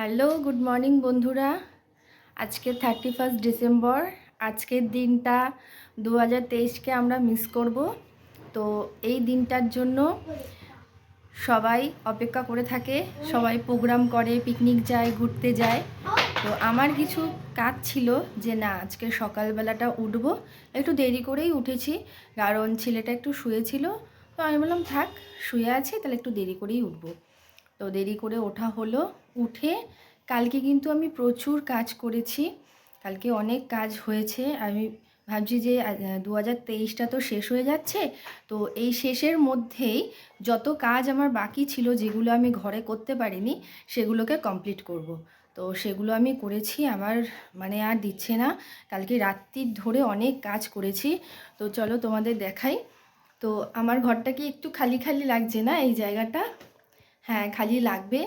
Hello, good morning বন্ধুরা। আজকে 31 December. আজকের দিনটা 2023কে আমরা মিস করব। তো এই দিনটার জন্য সবাই অপেক্ষা করে থাকে, সবাই প্রোগ্রাম করে, পিকনিক যায়, ঘুরতে যায়। তো আমার কিছু কাজ ছিল যে না, আজকে সকালবেলাটা উঠবো। একটু দেরি করেই উঠেছি, কারণ ছেলেটা একটু শুয়েছিল। তো আমি বললাম থাক, শুয়ে আছি, তাহলে একটু দেরি করেই উঠবো। তো দেরি করে ওঠা হলো। উঠে কালকে কিন্তু আমি প্রচুর কাজ করেছি, কালকে অনেক কাজ হয়েছে। আমি ভাবছি যে 2023টা তো শেষ হয়ে যাচ্ছে, তো এই শেষের মধ্যেই যত কাজ আমার বাকি ছিল, যেগুলো আমি ঘরে করতে পারিনি, সেগুলোকে কমপ্লিট করব। তো সেগুলো আমি করেছি, আমার মানে আর দিচ্ছে না। কালকে রাত্রির ধরে অনেক কাজ করেছি। তো চলো তোমাদের দেখাই। তো আমার ঘরটা কি একটু খালি খালি লাগছে না? এই জায়গাটা, হ্যাঁ খালি লাগবে।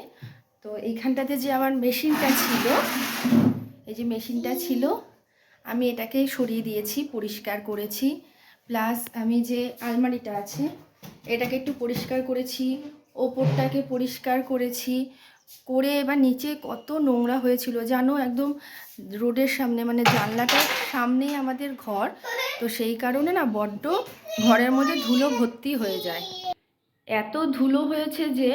তো এইখানটাতে যে আমার মেশিনটা ছিল, এই যে মেশিনটা ছিল, আমি এটাকে সরিয়ে দিয়েছি, পরিষ্কার করেছি। প্লাস আমি যে আলমারিটা আছে, এটাকে একটু পরিষ্কার করেছি, ওপরটাকে পরিষ্কার করেছি। করে এবার নিচে কত নোংরা হয়েছিল জানো, একদম রোডের সামনে, মানে জানলাটার সামনেই আমাদের ঘর। তো সেই কারণে না বড্ড ঘরের মধ্যে ধুলো ভর্তি হয়ে যায়। এত ধুলো হয়েছে যে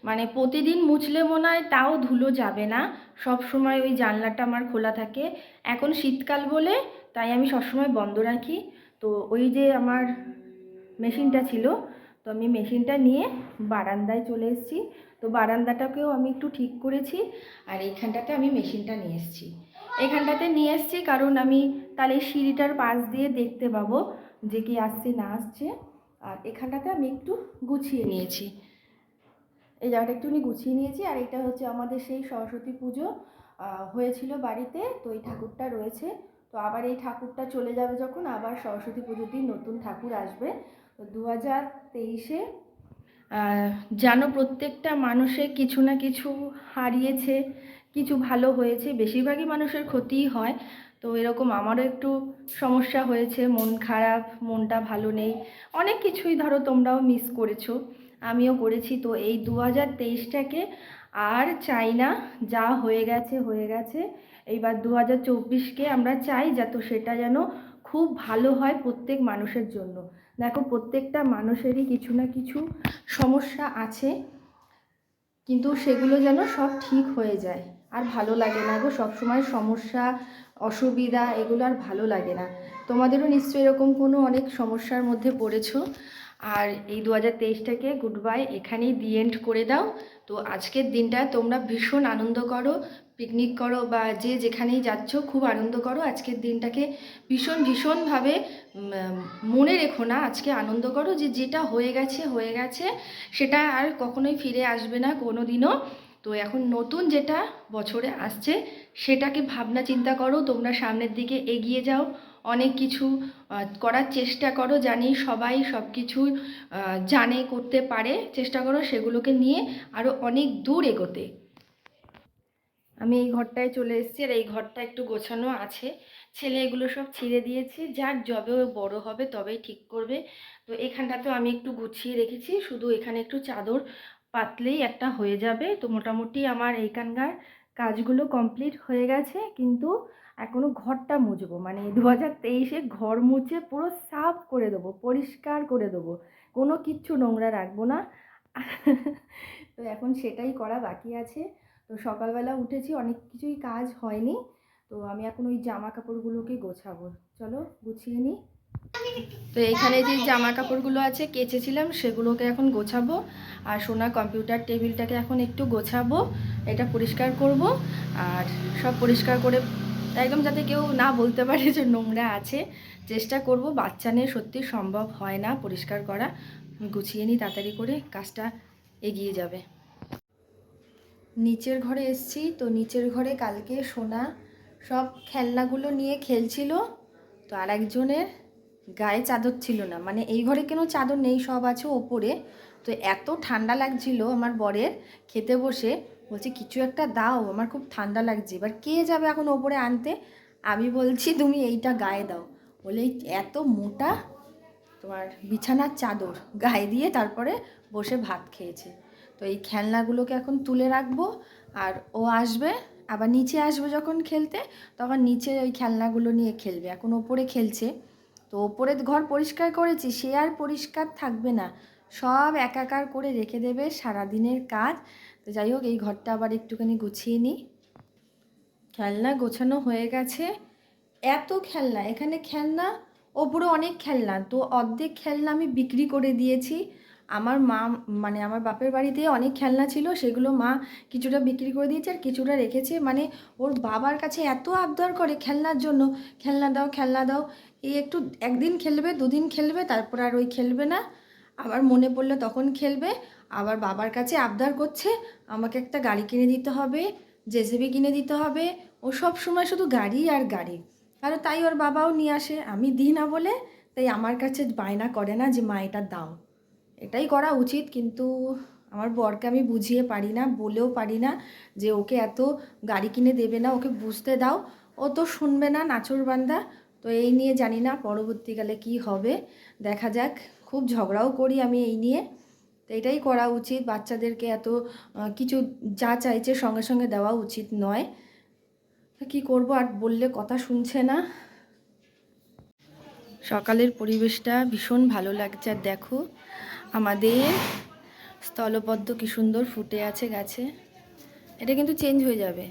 মানে প্রতিদিন মুছলে মনে হয় তাও ধুলো যাবে না। সব সময় ওই জানলাটা আমার খোলা থাকে। এখন শীতকাল বলে তাই আমি সবসময় বন্ধ রাখি। তো ওই যে আমার মেশিনটা ছিল, তো আমি মেশিনটা নিয়ে বারান্দায় চলে এসেছি। তো বারান্দাটাকেও আমি একটু ঠিক করেছি। আর এইখানটাতে আমি মেশিনটা নিয়ে এসেছি, এখানটাতে নিয়ে এসেছি কারণ আমি তাহলে সিঁড়িটার পাশ দিয়ে দেখতে পাবো যে কি আসছে না আসছে। আর এখানটাতে আমি একটু গুছিয়ে নিয়েছি, এই জায়গাটা একটুখানি গুছিয়ে নিয়েছি। আর এটা হচ্ছে আমাদের সেই সরস্বতী পুজো হয়েছিল বাড়িতে, তো এই ঠাকুরটা রয়েছে। তো আবার এই ঠাকুরটা চলে যাবে যখন, আবার সরস্বতী পুজোর দিন নতুন ঠাকুর আসবে। তো 2023-এ যেন প্রত্যেকটা মানুষের কিছু না কিছু হারিয়েছে, কিছু ভালো হয়েছে, বেশিরভাগই মানুষের ক্ষতিই হয়। তো এরকম আমারও একটু সমস্যা হয়েছে, মন খারাপ, মনটা ভালো নেই, অনেক কিছুই ধরো তোমরাও মিস করেছো, আমিও করেছি। তো এই 2023টাকে আর চাই না, যা হয়ে গেছে হয়ে গেছে। এইবার 2024কে আমরা চাই যাতে সেটা যেন খুব ভালো হয় প্রত্যেক মানুষের জন্য। দেখো, প্রত্যেকটা মানুষেরই কিছু না কিছু সমস্যা আছে, কিন্তু সেগুলো যেন সব ঠিক হয়ে যায়। আর ভালো লাগে না গো, সবসময় সমস্যা, অসুবিধা, এগুলো আর ভালো লাগে না। তোমাদেরও নিশ্চয়ই এরকম কোনো অনেক সমস্যার মধ্যে পড়েছো। আর এই 2023টাকে গুড বাই, এখানেই দি এন্ড করে দাও। তো আজকের দিনটা তোমরা ভীষণ আনন্দ করো, পিকনিক করো বা যে যেখানেই যাচ্ছ খুব আনন্দ করো। আজকের দিনটাকে ভীষণ ভীষণভাবে মনে রেখো না, আজকে আনন্দ করো যে যেটা হয়ে গেছে হয়ে গেছে, সেটা আর কখনোই ফিরে আসবে না কোনো দিনও। তো এখন নতুন যেটা বছরে আসছে, সেটাকে ভাবনা চিন্তা করো, তোমরা সামনের দিকে এগিয়ে যাও, অনেক কিছু করার চেষ্টা করো। জানি সবাই সব কিছু জানে, করতে পারে, চেষ্টা করো সেগুলোকে নিয়ে আরও অনেক দূর এগোতে। আমি এই ঘরটায় চলে এসেছি, আর এই ঘরটা একটু গোছানো আছে। ছেলে এগুলো সব ছিঁড়ে দিয়েছে, যাক যবে ও বড় হবে তবেই ঠিক করবে। তো এখানটাতেও আমি একটু গুছিয়ে রেখেছি, শুধু এখানে একটু চাদর পাতলেই একটা হয়ে যাবে। তো মোটামুটি আমার এইখানকার কাজগুলো কমপ্লিট হয়ে গেছে, কিন্তু এখনও ঘরটা মুছবো, মানে 2023-এ ঘর মুছে পুরো সাফ করে দেবো, পরিষ্কার করে দেবো, কোনো কিচ্ছু নোংরা রাখবো না। তো এখন সেটাই করা বাকি আছে। তো সকালবেলা উঠেছি, অনেক কিছুই কাজ হয়নি। তো আমি এখন ওই জামা কাপড়গুলোকে গোছাবো, চলো গুছিয়ে নিই। তো এখানে যে জামা কাপড়গুলো আছে কেচেছিলাম, সেগুলোকে এখন গোছাবো। আর সোনার কম্পিউটার টেবিলটাকে এখন একটু গোছাবো, এটা পরিষ্কার করব। আর সব পরিষ্কার করে একদম যাতে কেউ না বলতে পারে যে নোংরা আছে, চেষ্টা করব। বাচ্চা নিয়ে সত্যি সম্ভব হয় না পরিষ্কার করা। গুছিয়ে নিই তাড়াতাড়ি করে, কাজটা এগিয়ে যাবে। নিচের ঘরে এসছি। তো নিচের ঘরে কালকে সোনা সব খেলনাগুলো নিয়ে খেলছিল। তো আর একজনের গায়ে চাদর ছিল না, মানে এই ঘরে কোনো চাদর নেই, সব আছে ওপরে। তো এত ঠান্ডা লাগছিল আমার বরের, খেতে বসে বলছে কিছু একটা দাও, আমার খুব ঠান্ডা লাগছে। এবার কে যাবে এখন ওপরে আনতে? আমি বলছি তুমি এইটা গায়ে দাও। বলে এত মোটা তোমার বিছানার চাদর গায়ে দিয়ে তারপরে বসে ভাত খেয়েছে। তো এই খেলনাগুলোকে এখন তুলে রাখবো। আর ও আসবে, আবার নিচে আসবে যখন খেলতে, তখন নিচে ওই খেলনাগুলো নিয়ে খেলবে। এখন ওপরে খেলছে, তো ওপরে ঘর পরিষ্কার করেছি, সে আর পরিষ্কার থাকবে না, সব একাকার করে রেখে দেবে সারাদিনের কাজ। তো যাই হোক, এই ঘরটা আবার একটুখানি গুছিয়ে নিই। খেলনা গোছানো হয়ে গেছে। এত খেলনা, এখানে খেলনা, ওপরে অনেক খেলনা, তো অর্ধেক খেলনা আমি বিক্রি করে দিয়েছি। আমার মা, মানে আমার বাপের বাড়িতে অনেক খেলনা ছিল, সেগুলো মা কিছুটা বিক্রি করে দিয়েছে আর কিছুটা রেখেছে। মানে ওর বাবার কাছে এত আবদার করে খেলনার জন্য, খেলনা দাও খেলনা দাও। এই একটু একদিন খেলবে, দুদিন খেলবে, তারপর আর ওই খেলবে না। আবার মনে পড়লে তখন খেলবে। আবার বাবার কাছে আবদার করছে আমাকে একটা গাড়ি কিনে দিতে হবে, জেসিবি কিনে দিতে হবে। ও সব সময় শুধু গাড়ি আর গাড়ি। আর তাই ওর বাবাও নিয়ে আসে, আমি দিই না বলে তাই আমার কাছে বায়না করে না যে মা এটা দাও। এটাই করা উচিত, কিন্তু আমার বরকে আমি বুঝিয়ে পারি না, বলেও পারি না যে ওকে এত গাড়ি কিনে দেবে না, ওকে বুঝতে দাও। ও তো শুনবে না, নাছোড়বান্দা। তো এই নিয়ে জানি না পরবর্তীকালে কি হবে, দেখা যাক। খুব ঝগড়াও করি আমি এই নিয়ে। তো এটাই করা উচিত, বাচ্চাদেরকে এত কিছু যা চাইছে সঙ্গে সঙ্গে দেওয়া উচিত নয়। কি করব, আর বললে কথা শুনছে না। সকালের পরিবেশটা ভীষণ ভালো লাগছে। আর দেখো আমাদের স্থলপদ্ম কি সুন্দর ফুটে আছে গাছে। এটা কিন্তু চেঞ্জ হয়ে যাবে,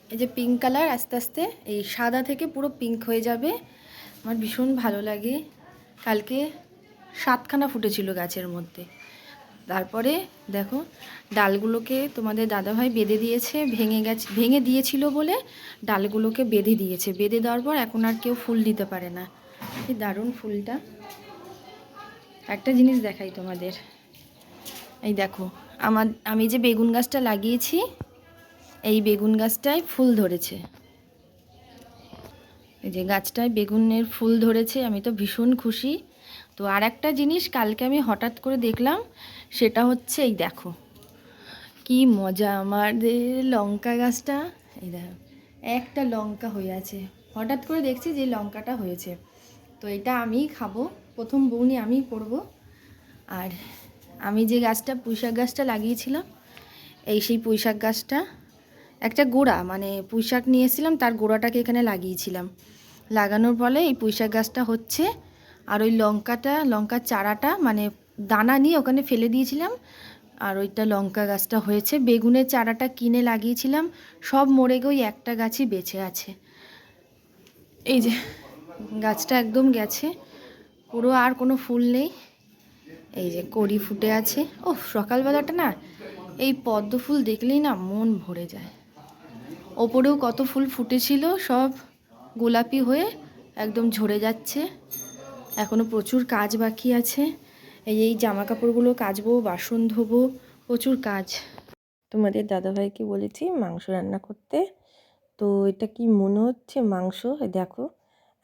এই যে পিঙ্ক কালার আস্তে আস্তে এই সাদা থেকে পুরো পিঙ্ক হয়ে যাবে। আমার ভীষণ ভালো লাগে। কালকে 7খানা ফুটেছিল গাছের মধ্যে। তারপরে দেখো ডালগুলোকে তোমাদের দাদাভাই বেঁধে দিয়েছে, ভেঙে দিয়েছিল বলে ডালগুলোকে বেঁধে দিয়েছে। বেঁধে দেওয়ার পর এখন আর কেউ ফুল দিতে পারে না। কি দারুণ ফুলটা। একটা জিনিস দেখাই তোমাদের, এই দেখো আমি যে বেগুন গাছটা লাগিয়েছি, এই বেগুন গাছটায় ফুল ধরেছে। এই যে গাছটায় বেগুনের ফুল ধরেছে, আমি তো ভীষণ খুশি। তো আর একটা জিনিস কালকে আমি হঠাৎ করে দেখলাম, সেটা হচ্ছে এই দেখো কি মজা, আমাদের লঙ্কা গাছটা, এই দেখো একটা লঙ্কা হয়ে আছে। হঠাৎ করে দেখছি যে লঙ্কাটা হয়েছে, তো এটা আমিই খাবো, প্রথম বউনি আমিই করবো। আর আমি যে গাছটা পুঁইশাক গাছটা লাগিয়েছিলাম, এই সেই পুঁইশাক গাছটা একটা গোড়া, মানে পুঁইশাক নিয়ে এসেছিলাম, তার গোড়াটাকে এখানে লাগিয়েছিলাম। লাগানোর ফলে এই পুঁইশাক গাছটা হচ্ছে। আর ওই লঙ্কার চারাটা মানে দানা নিয়ে ওখানে ফেলে দিয়েছিলাম, আর ওইটা লঙ্কা গাছটা হয়েছে। বেগুনের চারাটা কিনে লাগিয়েছিলাম, সব মরে গিয়ে ওই একটা গাছই বেঁচে আছে। এই যে গাছটা একদম গেছে পুরো, আর কোনো ফুল নেই। এই যে কড়ি ফুটে আছে। ও সকালবেলাটা না এই পদ্ম ফুল দেখলেই না মন ভরে যায়। ওপরেও কত ফুল ফুটেছিল, সব গোলাপি হয়ে একদম ঝরে যাচ্ছে। এখনও প্রচুর কাজ বাকি আছে। এই জামা কাপড়গুলো কাচবো, বাসন ধোবো, প্রচুর কাজ। তোমাদের দাদাভাইকে বলেছি মাংস রান্না করতে। তো এটা কি মনে হচ্ছে মাংস, দেখো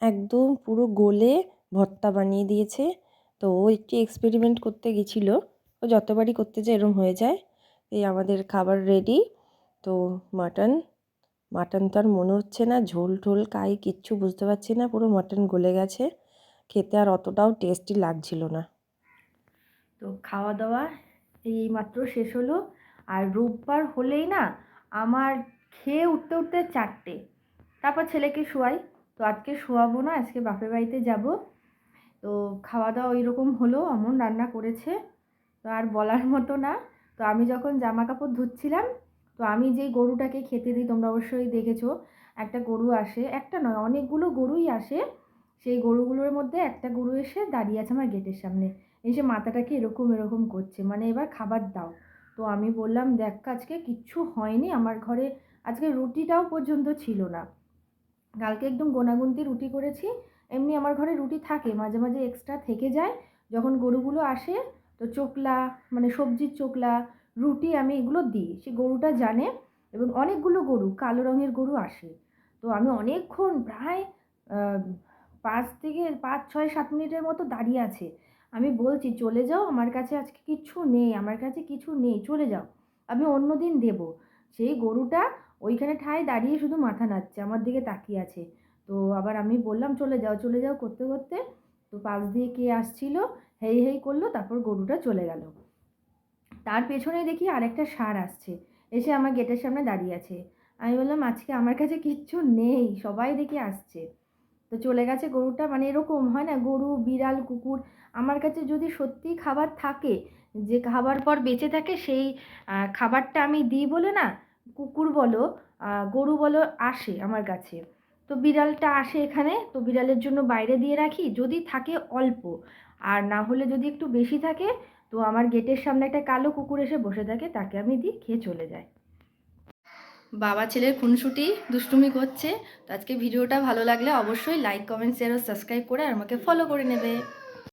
একদম পুরো গলে ভর্তা বানিয়ে দিয়েছে। তো ও একটি এক্সপেরিমেন্ট করতে গেছিলো, ও যতবারই করতে যায় এরম হয়ে যায়। এই আমাদের খাবার রেডি। তো মাটন তো আর মনে হচ্ছে না, ঝোল টোল কাই কিচ্ছু বুঝতে পারছি না, পুরো মাটন গলে গেছে। খেতে আর অতটাও টেস্টি লাগছিল না। তো খাওয়া দাওয়া এই মাত্র শেষ হলো। আর রোববার হলেই না আমার খেয়ে উঠতে উঠতে 4টে, তারপর ছেলেকে শোয়াই। তো আজকে শোয়াবো না, আজকে বাপের বাড়িতে যাব। তো খাওয়া দাওয়া ওই রকম হলো, অমন রান্না করেছে, তো আর বলার মতো না। তো আমি যখন জামা কাপড় ধুচ্ছিলাম, তো আমি যেই গরুটাকে খেতে দিই, তোমরা অবশ্যই দেখেছো, একটা গরু আসে, একটা নয় অনেকগুলো গরুই আসে। সেই গরুগুলোর মধ্যে একটা গরু এসে দাঁড়িয়ে আছে আমার গেটের সামনে, এসে মাথাটাকে এরকম এরকম করছে, মানে এবার খাবার দাও। তো আমি বললাম দেখ আজকে কিচ্ছু হয়নি, আমার ঘরে আজকে রুটিটাও পর্যন্ত ছিল না। কালকে একদম গোনাগুনতি রুটি করেছি। এমনি আমার ঘরে রুটি থাকে, মাঝে মাঝে এক্সট্রা থেকে যায় যখন গরুগুলো আসে। তো চোকলা, মানে সবজির চোকলা, রুটি আমি এগুলো দিই, সে গরুটা জানে। এবং অনেকগুলো গরু, কালো রঙের গরু আসে। তো আমি অনেকক্ষণ প্রায় 5 থেকে 6-7 মিনিটের মতো দাঁড়িয়ে আছে। আমি বলছি চলে যাও, আমার কাছে আজকে কিচ্ছু নেই, আমার কাছে কিছু নেই, চলে যাও, আমি অন্য দিন দেবো। সেই গরুটা ওইখানে ঠায় দাঁড়িয়ে শুধু মাথা নাড়ছে, আমার দিকে তাকিয়ে আছে। তো আবার আমি বললাম চলে যাও চলে যাও করতে করতে, তো পাশ দিয়ে কে আসছিল, হেই হেই করলো, তারপর গরুটা চলে গেল। তার পেছনে দেখি আরেকটা ষাঁড় আসছে, এসে আমার গেটের সামনে দাঁড়িয়ে আছে। আমি বললাম আজকে আমার কাছে কিচ্ছু নেই, সবাই দেখি আসছে। তো চলে গেছে গরুটা। মানে এরকম হয় না, গরু, বিড়াল, কুকুর, আমার কাছে যদি সত্যিই খাবার থাকে, যে খাবার পর বেঁচে থাকে, সেই খাবারটা আমি দিই বলে না, কুকুর বলো গরু বলো আসে আমার কাছে। তো বিড়ালটা আসে এখানে, তো বিড়ালের জন্য বাইরে দিয়ে রাখি, যদি থাকে অল্প, আর না হলে যদি একটু বেশি থাকে, তো আমার গেটের সামনে একটা কালো কুকুর এসে বসে থাকে, তাকে আমি দিই, খেয়ে চলে যায়। বাবা ছেলের খুনসুটি দুষ্টুমি করছে। তো আজকে ভিডিওটা ভালো লাগলে অবশ্যই লাইক, কমেন্ট, শেয়ার ও সাবস্ক্রাইব করে আমাকে ফলো করে নেবে।